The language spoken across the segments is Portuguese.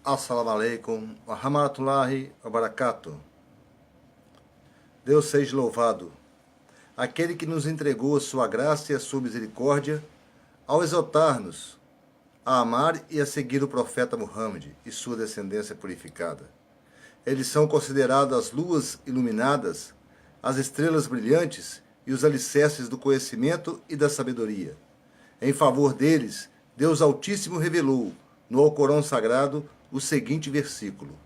Assalamu alaikum wa rahmatullahi wa barakatuh. Deus seja louvado, aquele que nos entregou a sua graça e a sua misericórdia ao exortar-nos a amar e a seguir o profeta Muhammad e sua descendência purificada. Eles são considerados as luas iluminadas, as estrelas brilhantes e os alicerces do conhecimento e da sabedoria. Em favor deles, Deus Altíssimo revelou no Alcorão Sagrado o seguinte versículo: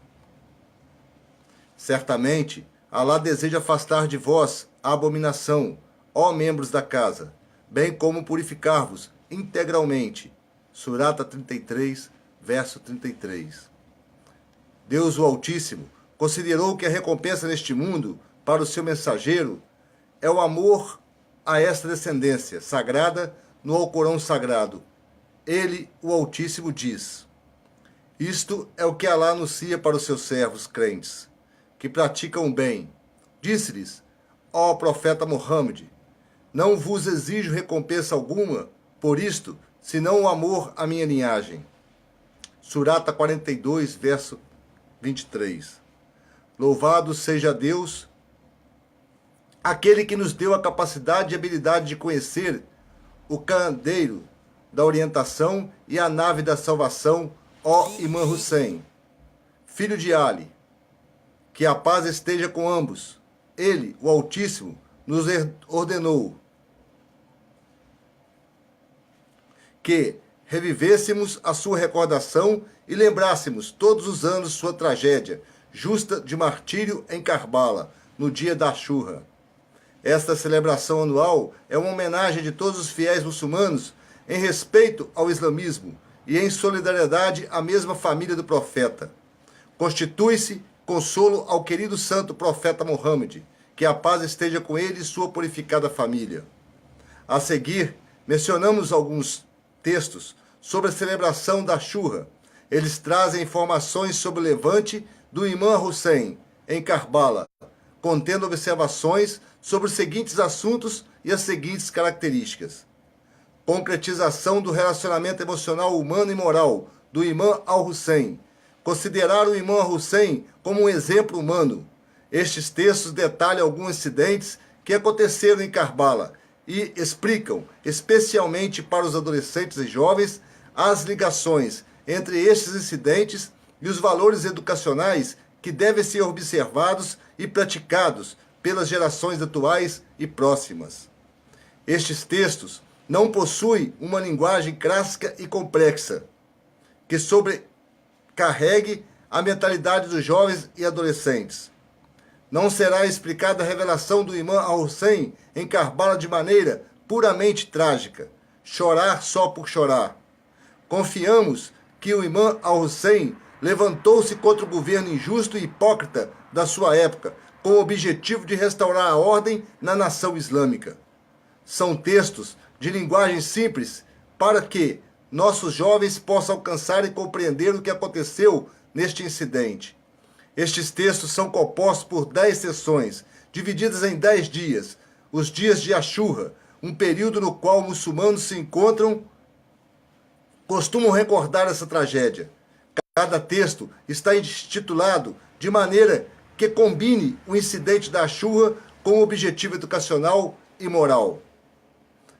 Certamente, Alá deseja afastar de vós a abominação, ó membros da casa, bem como purificar-vos integralmente. Surata 33, verso 33. Deus o Altíssimo considerou que a recompensa neste mundo para o seu mensageiro é o amor a esta descendência sagrada no Alcorão Sagrado. Ele, o Altíssimo, diz: Isto é o que Alá anuncia para os seus servos crentes, que praticam o bem. Disse-lhes: Ó profeta Muhammad, não vos exijo recompensa alguma por isto, senão o amor à minha linhagem. Surata 42, verso 23. Louvado seja Deus, aquele que nos deu a capacidade e habilidade de conhecer o candeeiro da orientação e a nave da salvação, ó Imã Hussein, filho de Ali, que a paz esteja com ambos. Ele, o Altíssimo, nos ordenou que revivêssemos a sua recordação e lembrássemos todos os anos sua tragédia justa de martírio em Karbala, no dia da Ashura. Esta celebração anual é uma homenagem de todos os fiéis muçulmanos em respeito ao islamismo e em solidariedade à mesma família do profeta. Constitui-se consolo ao querido santo profeta Muhammad, que a paz esteja com ele e sua purificada família. A seguir, mencionamos alguns textos sobre a celebração da Ashura. Eles trazem informações sobre o levante do Imã Hussein em Karbala, contendo observações sobre os seguintes assuntos e as seguintes características: concretização do relacionamento emocional humano e moral do Imã al-Hussein, considerar o Imã Hussein como um exemplo humano. Estes textos detalham alguns incidentes que aconteceram em Karbala e explicam, especialmente para os adolescentes e jovens, as ligações entre estes incidentes e os valores educacionais que devem ser observados e praticados pelas gerações atuais e próximas. Estes textos não possuem uma linguagem clássica e complexa, que sobrecarregue a mentalidade dos jovens e adolescentes. Não será explicada a revelação do Imã al-Hussein em Karbala de maneira puramente trágica, chorar só por chorar. Confiamos que o Imã al-Hussein levantou-se contra o governo injusto e hipócrita da sua época, com o objetivo de restaurar a ordem na nação islâmica. São textos de linguagem simples para que nossos jovens possam alcançar e compreender o que aconteceu neste incidente. Estes textos são compostos por 10 sessões, divididas em 10 dias, os dias de Ashura, um período no qual muçulmanos se encontram, costumam recordar essa tragédia. Cada texto está intitulado de maneira que combine o incidente da Ashura com o objetivo educacional e moral.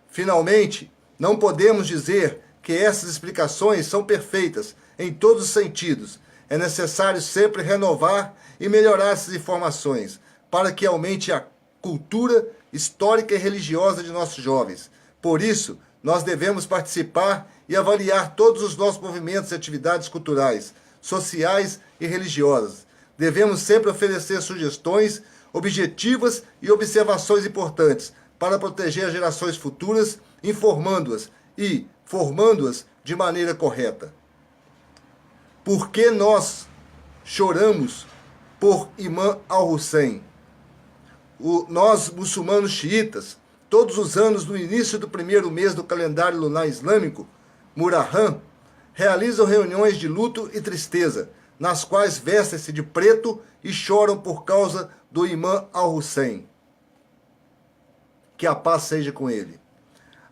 Finalmente, não podemos dizer que essas explicações são perfeitas em todos os sentidos. É necessário sempre renovar e melhorar essas informações para que aumente a cultura histórica e religiosa de nossos jovens. Por isso, nós devemos participar e avaliar todos os nossos movimentos e atividades culturais, sociais e religiosas. Devemos sempre oferecer sugestões objetivas e observações importantes para proteger as gerações futuras, informando-as e formando-as de maneira correta. Por que nós choramos por Imã al-Hussein? Nós, muçulmanos xiitas, todos os anos, no início do primeiro mês do calendário lunar islâmico, Muharram, realizam reuniões de luto e tristeza, nas quais vestem-se de preto e choram por causa do Imã al-Hussein. Que a paz seja com ele.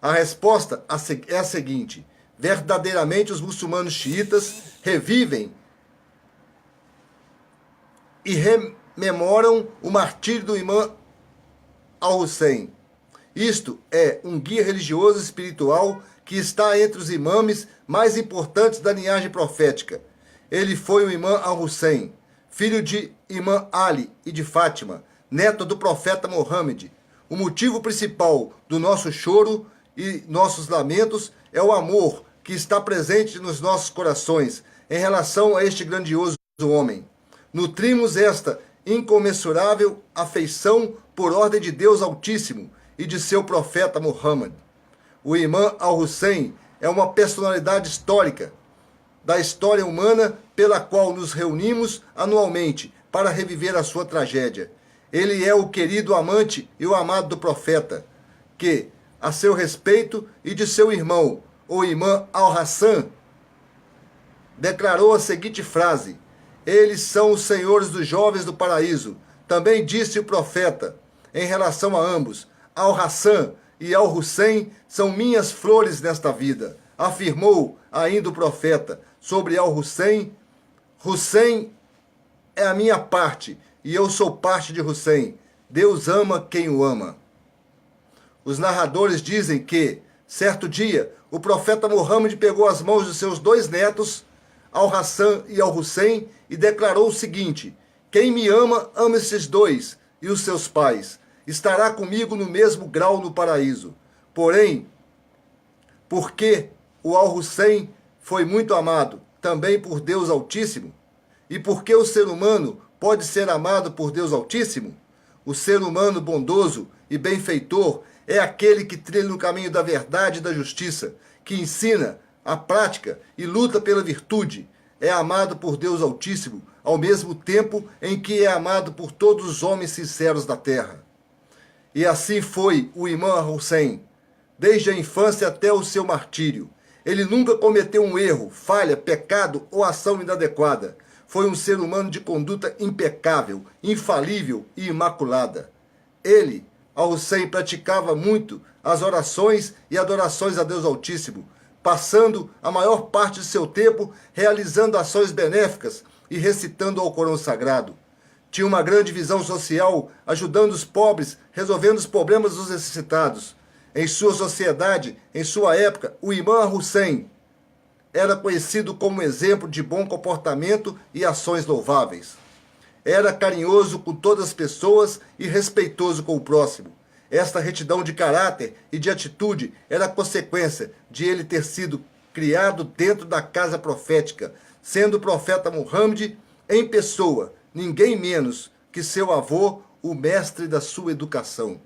A resposta é a seguinte: verdadeiramente os muçulmanos xiitas revivem e rememoram o martírio do imã al-Hussein. Isto é um guia religioso e espiritual que está entre os imames mais importantes da linhagem profética. Ele foi o imã al-Hussein, filho de imã Ali e de Fátima, neto do profeta Mohammed. O motivo principal do nosso choro e nossos lamentos é o amor que está presente nos nossos corações em relação a este grandioso homem. Nutrimos esta incomensurável afeição por ordem de Deus Altíssimo e de seu profeta Muhammad. O imã al-Hussein é uma personalidade histórica da história humana pela qual nos reunimos anualmente para reviver a sua tragédia. Ele é o querido amante e o amado do profeta, que, a seu respeito e de seu irmão, o imã al-Hassan, declarou a seguinte frase: eles são os senhores dos jovens do paraíso. Também disse o profeta, em relação a ambos, al-Hassan e al-Hussein são minhas flores nesta vida. Afirmou ainda o profeta sobre al-Hussein: Hussein é a minha parte e eu sou parte de Hussein. Deus ama quem o ama. Os narradores dizem que, certo dia, o profeta Muhammad pegou as mãos de seus dois netos, al-Hassan e al-Hussein, e declarou o seguinte: quem me ama, ama esses dois e os seus pais. Estará comigo no mesmo grau no paraíso. Porém, porque o al-Hussein foi muito amado também por Deus Altíssimo, e porque o ser humano pode ser amado por Deus Altíssimo, o ser humano bondoso e benfeitor é aquele que trilha no caminho da verdade e da justiça, que ensina a prática e luta pela virtude, é amado por Deus Altíssimo, ao mesmo tempo em que é amado por todos os homens sinceros da terra. E assim foi o imã Hussein, desde a infância até o seu martírio. Ele nunca cometeu um erro, falha, pecado ou ação inadequada. Foi um ser humano de conduta impecável, infalível e imaculada. Ele, al-Hussein, praticava muito as orações e adorações a Deus Altíssimo, passando a maior parte de seu tempo realizando ações benéficas e recitando o Alcorão Sagrado. Tinha uma grande visão social, ajudando os pobres, resolvendo os problemas dos necessitados. Em sua sociedade, em sua época, o imã Hussein era conhecido como exemplo de bom comportamento e ações louváveis. Era carinhoso com todas as pessoas e respeitoso com o próximo. Esta retidão de caráter e de atitude era consequência de ele ter sido criado dentro da casa profética, sendo o profeta Muhammad em pessoa, ninguém menos que seu avô, o mestre da sua educação.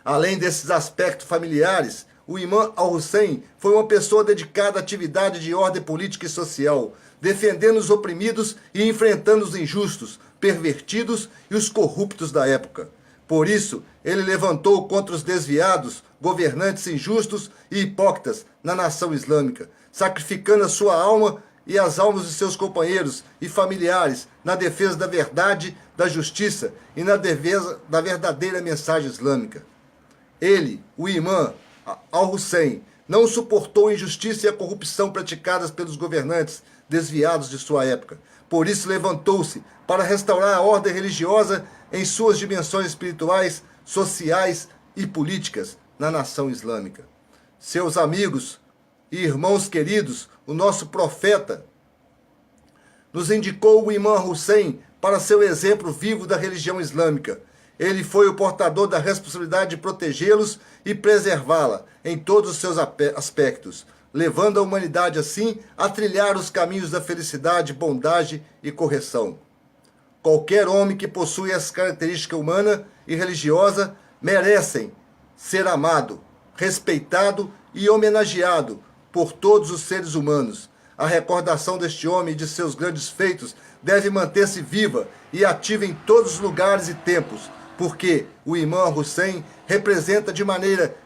Além desses aspectos familiares, o imã al-Hussein foi uma pessoa dedicada à atividade de ordem política e social, defendendo os oprimidos e enfrentando os injustos, pervertidos e os corruptos da época. Por isso, ele levantou contra os desviados, governantes injustos e hipócritas na nação islâmica, sacrificando a sua alma e as almas de seus companheiros e familiares na defesa da verdade, da justiça e na defesa da verdadeira mensagem islâmica. Ele, o imã al-Hussein, não suportou a injustiça e a corrupção praticadas pelos governantes desviados de sua época. Por isso levantou-se para restaurar a ordem religiosa em suas dimensões espirituais, sociais e políticas na nação islâmica. Seus amigos e irmãos queridos, o nosso profeta nos indicou o imã Hussein para ser o exemplo vivo da religião islâmica. Ele foi o portador da responsabilidade de protegê-los e preservá-la em todos os seus aspectos, levando a humanidade assim a trilhar os caminhos da felicidade, bondade e correção. Qualquer homem que possui essa característica humana e religiosa merecem ser amado, respeitado e homenageado por todos os seres humanos. A recordação deste homem e de seus grandes feitos deve manter-se viva e ativa em todos os lugares e tempos, porque o imã Hussein representa de maneira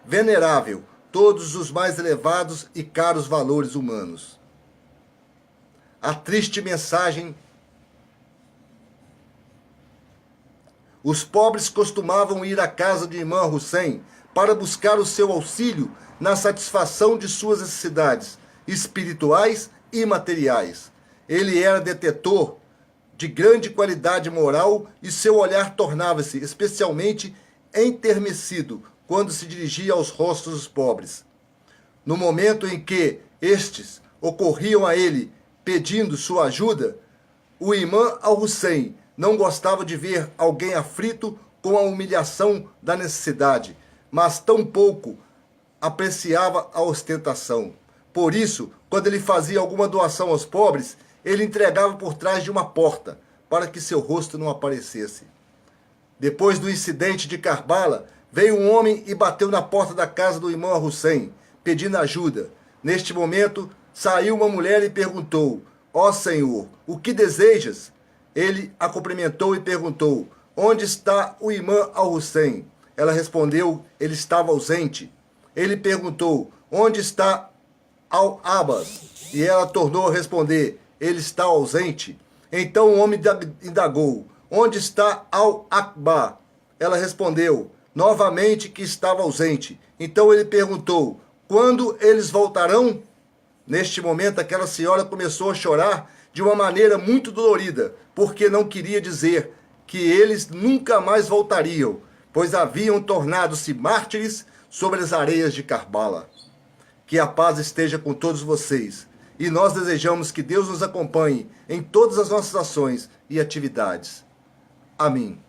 venerável todos os mais elevados e caros valores humanos. A triste mensagem: os pobres costumavam ir à casa de imã Hussein para buscar o seu auxílio na satisfação de suas necessidades espirituais e materiais. Ele era detetor de grande qualidade moral e seu olhar tornava-se especialmente enternecido quando se dirigia aos rostos dos pobres. No momento em que estes ocorriam a ele pedindo sua ajuda, o imã al-Hussein não gostava de ver alguém aflito com a humilhação da necessidade, mas tampouco apreciava a ostentação. Por isso, quando ele fazia alguma doação aos pobres, ele entregava por trás de uma porta, para que seu rosto não aparecesse. Depois do incidente de Karbala, veio um homem e bateu na porta da casa do imã al-Hussein, pedindo ajuda. Neste momento, saiu uma mulher e perguntou: ó Senhor, o que desejas? Ele a cumprimentou e perguntou: onde está o imã al-Hussein? Ela respondeu: ele estava ausente. Ele perguntou: onde está al-Abbas? E ela tornou a responder: ele está ausente. Então o homem indagou: onde está al-Akbar? Ela respondeu novamente que estava ausente. Então ele perguntou: quando eles voltarão? Neste momento, aquela senhora começou a chorar de uma maneira muito dolorida, porque não queria dizer que eles nunca mais voltariam, pois haviam tornado-se mártires sobre as areias de Karbala. Que a paz esteja com todos vocês, e nós desejamos que Deus nos acompanhe em todas as nossas ações e atividades. Amém.